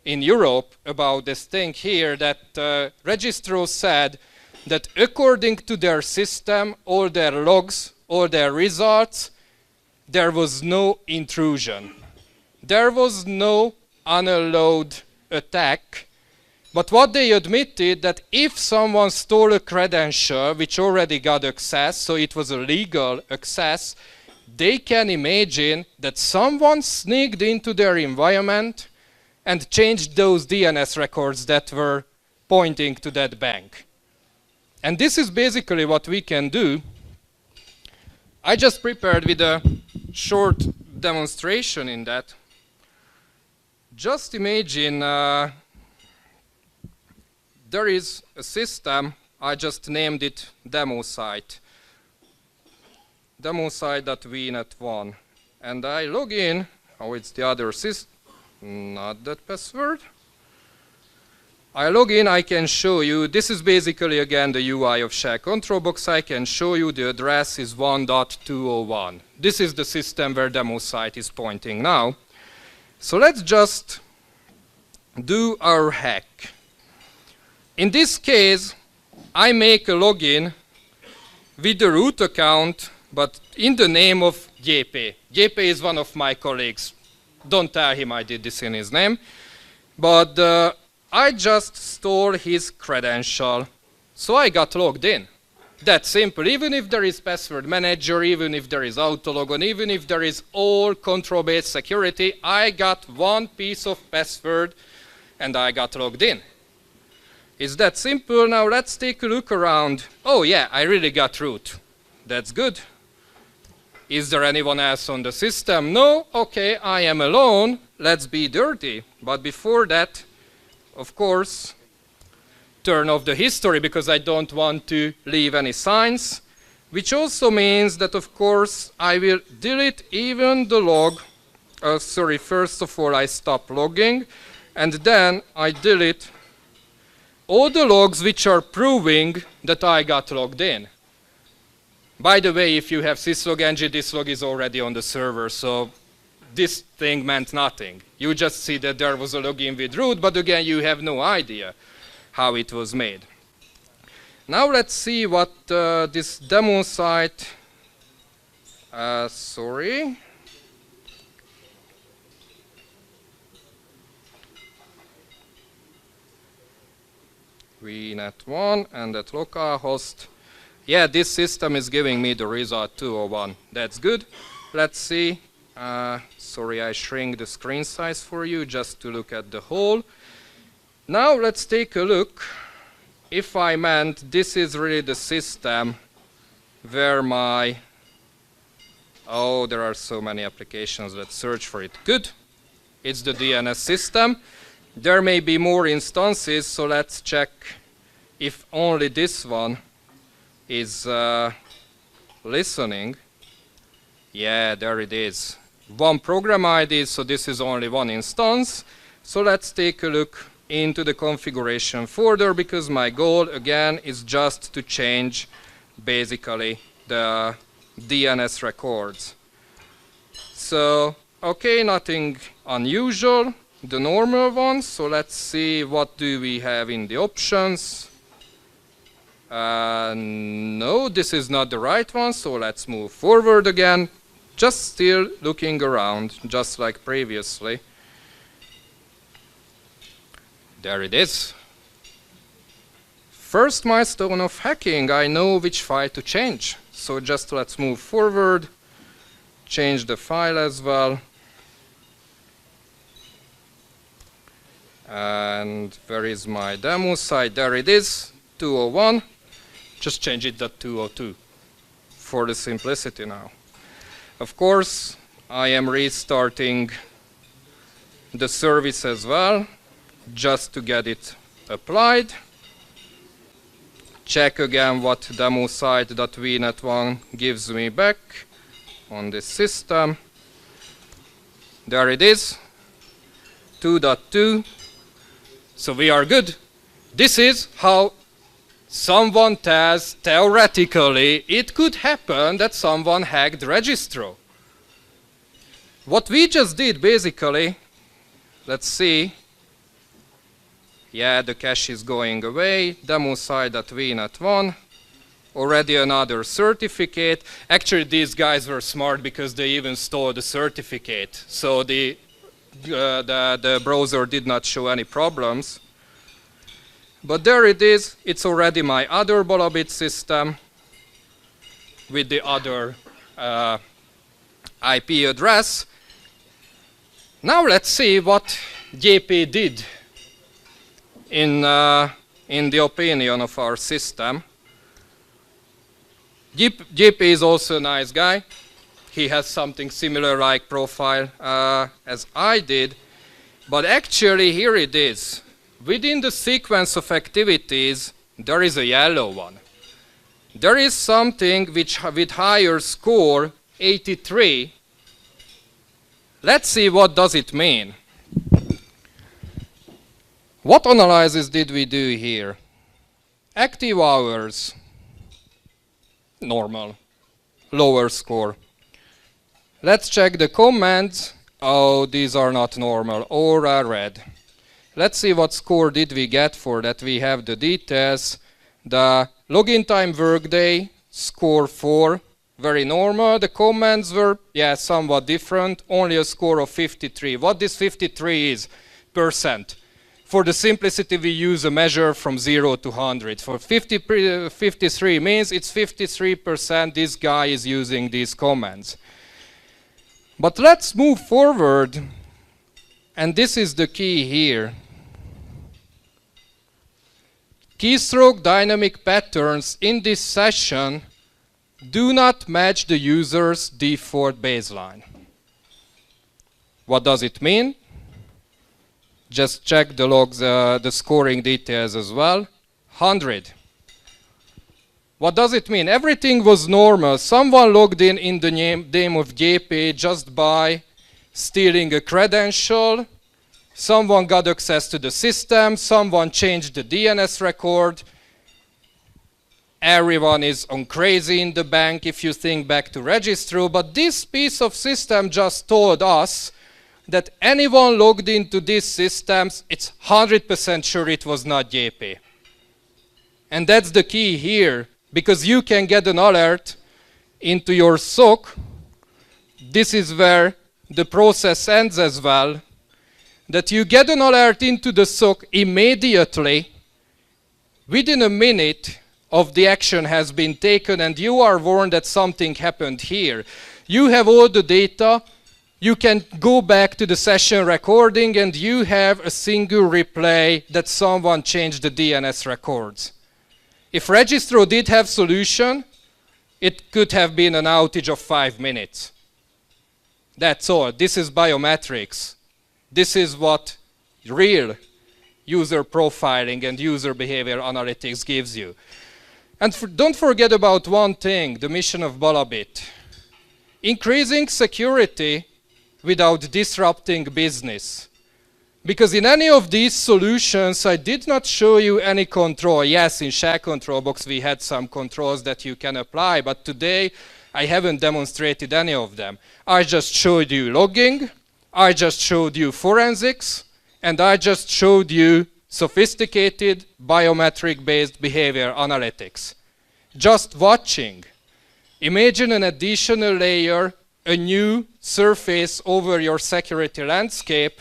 in Europe about this thing here, that Registro said that according to their system, all their logs, all their results, there was no intrusion. There was no unallowed attack. But what they admitted, that if someone stole a credential which already got access, so it was a legal access, they can imagine that someone sneaked into their environment and changed those DNS records that were pointing to that bank. And this is basically what we can do. I just prepared with a short demonstration in that. Just imagine there is a system, I just named it demo site. Demo site.vnet1. And I log in, oh, it's the other system, not that password. I log in, I can show you, this is basically again the UI of share control box. I can show you the address is 1.201. This is the system where demo site is pointing now. So let's just do our hack. In this case, I make a login with the root account, but in the name of Gabor. Gabor is one of my colleagues. Don't tell him I did this in his name. But I just stole his credential. So I got logged in. That's simple. Even if there is password manager, even if there is autologon, even if there is all control-based security, I got one piece of password and I got logged in. It's that simple. Now let's take a look around. Oh yeah, I really got root. That's good. Is there anyone else on the system? No? Okay, I am alone. Let's be dirty. But before that, of course, turn off the history because I don't want to leave any signs. Which also means that, of course, I will delete even the log. Sorry, first of all, I stop logging. And then I delete all the logs which are proving that I got logged in. By the way, if you have syslog-ng, this log is already on the server, so this thing meant nothing. You just see that there was a login with root, but again, you have no idea how it was made. Now let's see what this demo site, sorry. VNet1 and that localhost. Yeah, this system is giving me the result 201. That's good. Let's see. Sorry, I shrink the screen size for you just to look at the whole. Now let's take a look. If I meant this is really the system where my... Oh, there are so many applications that search for it. Good. It's the DNS system. There may be more instances, so let's check if only this one is listening. Yeah, there it is. One program ID, so this is only one instance. So let's take a look into the configuration folder, because my goal again is just to change basically the DNS records. So, okay, nothing unusual. The normal ones, so let's see what do we have in the options. No, this is not the right one, so let's move forward again. Just still looking around, just like previously. There it is. First milestone of hacking, I know which file to change. So just let's move forward, change the file as well. And where is my demo site? There it is, 201. Just change it to 202 for the simplicity now. Of course, I am restarting the service as well, just to get it applied. Check again what demo site.vnet1 gives me back. on this system. There it is, 2.2. So we are good. This is how someone tells, theoretically, it could happen that someone hacked registro. What we just did, basically, let's see. Yeah, the cache is going away. Demo side.vnet1. Already another certificate. Actually, these guys were smart because they even stole the certificate. So the browser did not show any problems. But there it is. It's already my other Balabit system with the other IP address. Now let's see what JP did in the opinion of our system. JP is also a nice guy. He has something similar like profile as I did. But actually, here it is. Within the sequence of activities, there is a yellow one. There is something which with higher score, 83. Let's see what does it mean. What analysis did we do here? Active hours. Normal. Lower score. Let's check the comments. Oh, these are not normal. Or are red. Let's see what score did we get for that. We have the details. The login time workday, score 4. Very normal. The comments were, yeah, somewhat different. Only a score of 53. What this 53 is? Percent. For the simplicity, we use a measure from 0 to 100. For 53 means it's 53% this guy is using these comments. But let's move forward. And this is the key here. Keystroke dynamic patterns in this session do not match the user's default baseline. What does it mean? Just check the logs, the scoring details as well. 100. What does it mean? Everything was normal. Someone logged in the name of JP just by stealing a credential. Someone got access to the system. Someone changed the DNS record. Everyone is on crazy in the bank if you think back to registro. But this piece of system just told us that anyone logged into these systems, it's 100% sure it was not JP. And that's the key here, because you can get an alert into your SOC. This is where the process ends as well, that you get an alert into the SOC immediately, within a minute of the action has been taken, and you are warned that something happened here. You have all the data. You can go back to the session recording and you have a single replay that someone changed the DNS records. If registro did have solution, it could have been an outage of 5 minutes. That's all. This is biometrics. This is what real user profiling and user behavior analytics gives you. And don't forget about one thing, the mission of Balabit. Increasing security without disrupting business. Because in any of these solutions, I did not show you any control. Yes, in Shell Control Box we had some controls that you can apply, but today I haven't demonstrated any of them. I just showed you logging, I just showed you forensics, and I just showed you sophisticated biometric-based behavior analytics. Just watching. Imagine an additional layer, a new surface over your security landscape,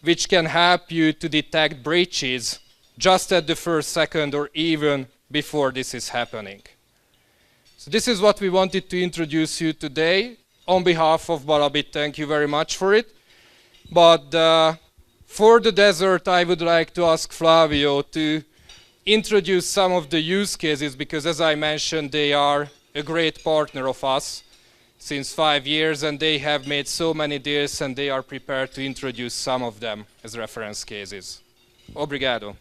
which can help you to detect breaches just at the first second or even before this is happening. So this is what we wanted to introduce you today. On behalf of Balabit, thank you very much for it. But for the dessert, I would like to ask Flavio to introduce some of the use cases, because as I mentioned, they are a great partner of us since 5 years, and they have made so many deals, and they are prepared to introduce some of them as reference cases. Obrigado.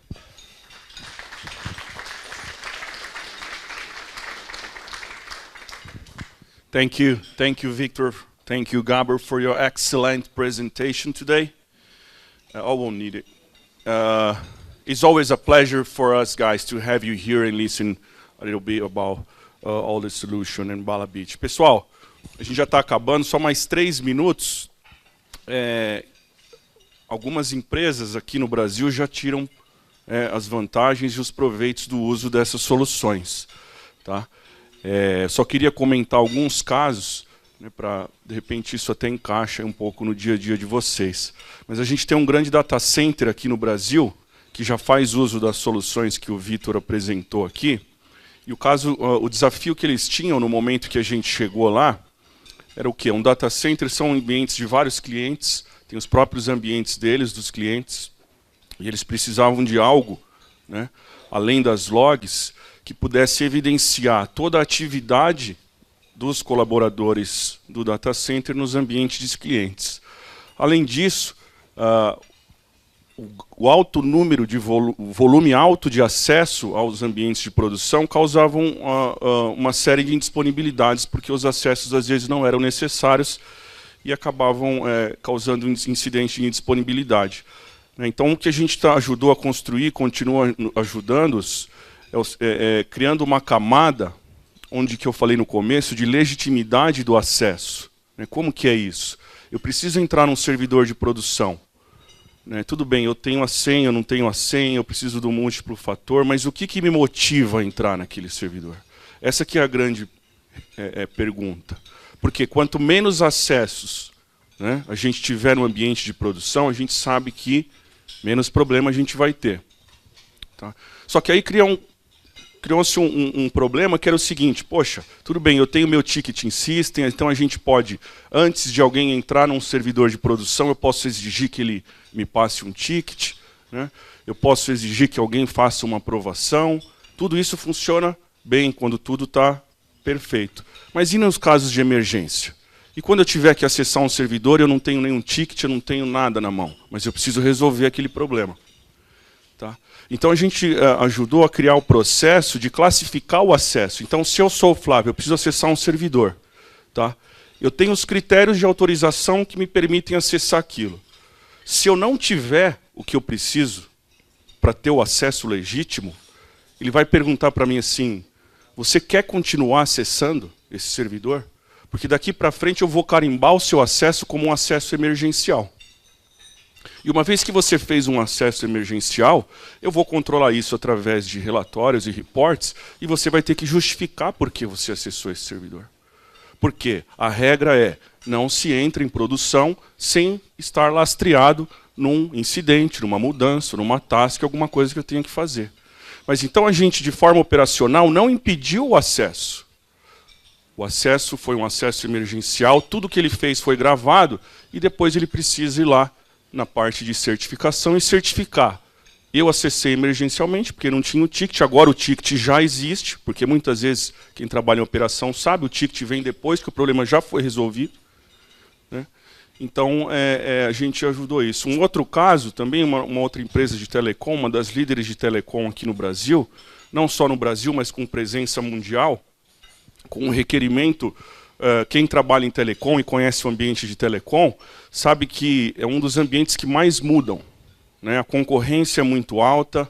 Thank you, Viktor. Thank you, Gabor, for your excellent presentation today. I won't need it. It's always a pleasure for us guys to have you here and listen a little bit about all the solution and Balabit. Pessoal, a gente já está acabando, só mais 3 minutos. Algumas empresas aqui no Brasil já tiram as vantagens e os proveitos do uso dessas soluções. Tá? Só queria comentar alguns casos, né, para, de repente, isso até encaixa um pouco no dia a dia de vocês. Mas a gente tem um grande data center aqui no Brasil, que já faz uso das soluções que o Viktor apresentou aqui. E o desafio que eles tinham no momento que a gente chegou lá, era o quê? Um data center são ambientes de vários clientes, tem os próprios ambientes deles, dos clientes, e eles precisavam de algo, né, além das logs, que pudesse evidenciar toda a atividade dos colaboradores do data center nos ambientes dos clientes. Além disso, o alto número de volume alto de acesso aos ambientes de produção causavam uma série de indisponibilidades, porque os acessos às vezes não eram necessários e acabavam causando incidentes de indisponibilidade. Então, o que a gente ajudou a construir, continua ajudando-os, criando uma camada, onde que eu falei no começo, de legitimidade do acesso. Como que é isso? Eu preciso entrar num servidor de produção. Tudo bem, eu tenho a senha, eu não tenho a senha, eu preciso do múltiplo fator, mas o que me motiva a entrar naquele servidor? Essa que é a grande pergunta. Porque quanto menos acessos, né, a gente tiver no ambiente de produção, a gente sabe que menos problema a gente vai ter. Tá? Só que aí criou-se um problema que era o seguinte: poxa, tudo bem, eu tenho meu ticketing system, então a gente pode, antes de alguém entrar num servidor de produção, eu posso exigir que ele me passe um ticket, né? Eu posso exigir que alguém faça uma aprovação. Tudo isso funciona bem quando tudo está perfeito. Mas e nos casos de emergência? E quando eu tiver que acessar um servidor, eu não tenho nenhum ticket, eu não tenho nada na mão, mas eu preciso resolver aquele problema. Tá? Então a gente ajudou a criar o processo de classificar o acesso. Então, se eu sou o Flávio, eu preciso acessar um servidor. Tá? Eu tenho os critérios de autorização que me permitem acessar aquilo. Se eu não tiver o que eu preciso para ter o acesso legítimo, ele vai perguntar para mim assim: você quer continuar acessando esse servidor? Porque daqui para frente eu vou carimbar o seu acesso como um acesso emergencial. E uma vez que você fez um acesso emergencial, eu vou controlar isso através de relatórios e reports, e você vai ter que justificar por que você acessou esse servidor. Porque a regra é: não se entra em produção sem estar lastreado num incidente, numa mudança, numa task, alguma coisa que eu tenha que fazer. Mas então a gente, de forma operacional, não impediu o acesso. O acesso foi um acesso emergencial, tudo que ele fez foi gravado, e depois ele precisa ir lá na parte de certificação e certificar. Eu acessei emergencialmente, porque não tinha o ticket, agora o ticket já existe, porque muitas vezes quem trabalha em operação sabe, o ticket vem depois que o problema já foi resolvido. Né? Então, a gente ajudou isso. Um outro caso, também uma outra empresa de telecom, uma das líderes de telecom aqui no Brasil, não só no Brasil, mas com presença mundial, com um requerimento. Quem trabalha em telecom e conhece o ambiente de telecom, sabe que é um dos ambientes que mais mudam. Né? A concorrência é muito alta,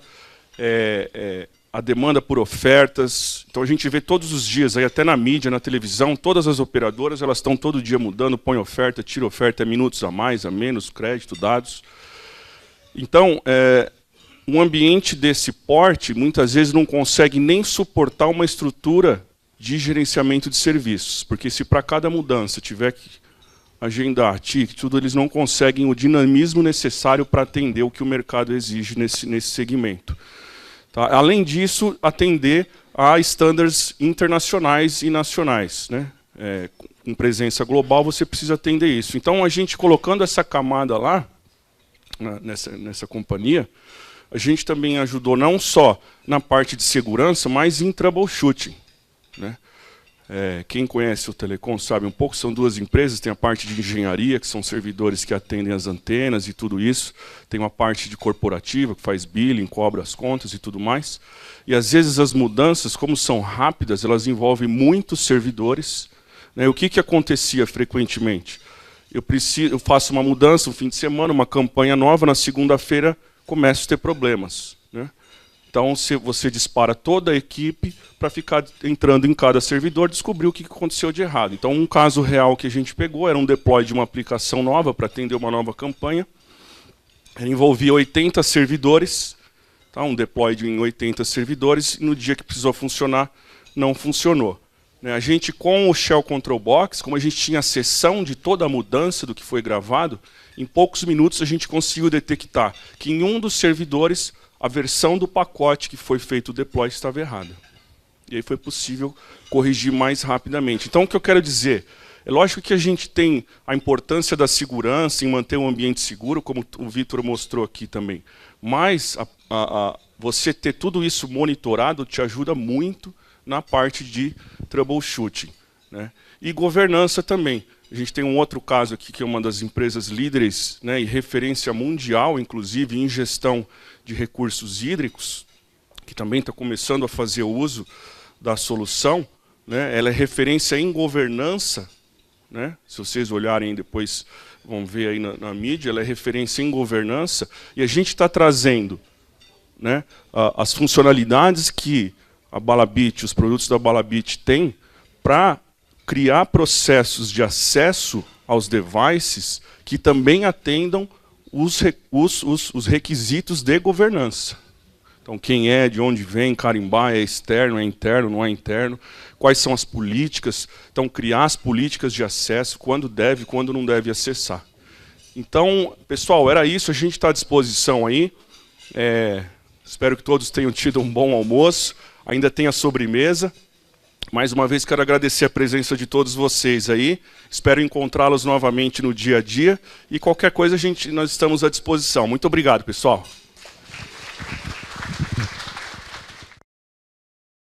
a demanda por ofertas. Então a gente vê todos os dias, aí até na mídia, na televisão, todas as operadoras elas estão todo dia mudando, põe oferta, tira oferta, minutos a mais, a menos, crédito, dados. Então, um ambiente desse porte, muitas vezes não consegue nem suportar uma estrutura de gerenciamento de serviços, porque se para cada mudança tiver que agendar, ticket, tudo, eles não conseguem o dinamismo necessário para atender o que o mercado exige nesse segmento. Tá? Além disso, atender a estándares internacionais e nacionais. Né? Com presença global, você precisa atender isso. Então, a gente colocando essa camada lá, nessa companhia, a gente também ajudou não só na parte de segurança, mas em troubleshooting. Né? Quem conhece o telecom sabe um pouco, são duas empresas, tem a parte de engenharia, que são servidores que atendem as antenas e tudo isso, tem uma parte de corporativa, que faz billing, cobra as contas e tudo mais, e às vezes as mudanças, como são rápidas, elas envolvem muitos servidores, Né? O que acontecia frequentemente? Eu faço uma mudança no fim de semana, uma campanha nova, na segunda-feira começo a ter problemas. Né? Então você dispara toda a equipe para ficar entrando em cada servidor, descobrir o que aconteceu de errado. Então um caso real que a gente pegou era um deploy de uma aplicação nova para atender uma nova campanha. Ele envolvia 80 servidores, tá? Um deploy em 80 servidores, e no dia que precisou funcionar, não funcionou. A gente, com o Shell Control Box, como a gente tinha a sessão de toda a mudança do que foi gravado, em poucos minutos a gente conseguiu detectar que em um dos servidores a versão do pacote que foi feito o deploy estava errada. E aí foi possível corrigir mais rapidamente. Então o que eu quero dizer, é lógico que a gente tem a importância da segurança em manter um ambiente seguro, como o Viktor mostrou aqui também. Mas você ter tudo isso monitorado te ajuda muito na parte de troubleshooting. Né? E governança também. A gente tem um outro caso aqui, que é uma das empresas líderes, né, e referência mundial, inclusive, em gestão de recursos hídricos, que também está começando a fazer uso da solução. Né? Ela é referência em governança. Né? Se vocês olharem depois, vão ver aí na mídia, ela é referência em governança. E a gente está trazendo, né, as funcionalidades que a Balabit, os produtos da Balabit têm para criar processos de acesso aos devices que também atendam os requisitos de governança. Então, quem é, de onde vem, carimbar, é externo, é interno, não é interno, quais são as políticas, então criar as políticas de acesso, quando deve, quando não deve acessar. Então, pessoal, era isso, a gente está à disposição aí. Espero que todos tenham tido um bom almoço. Ainda tem a sobremesa. Mais uma vez quero agradecer a presença de todos vocês aí. Espero encontrá-los novamente no dia a dia. E qualquer coisa nós estamos à disposição. Muito obrigado, pessoal.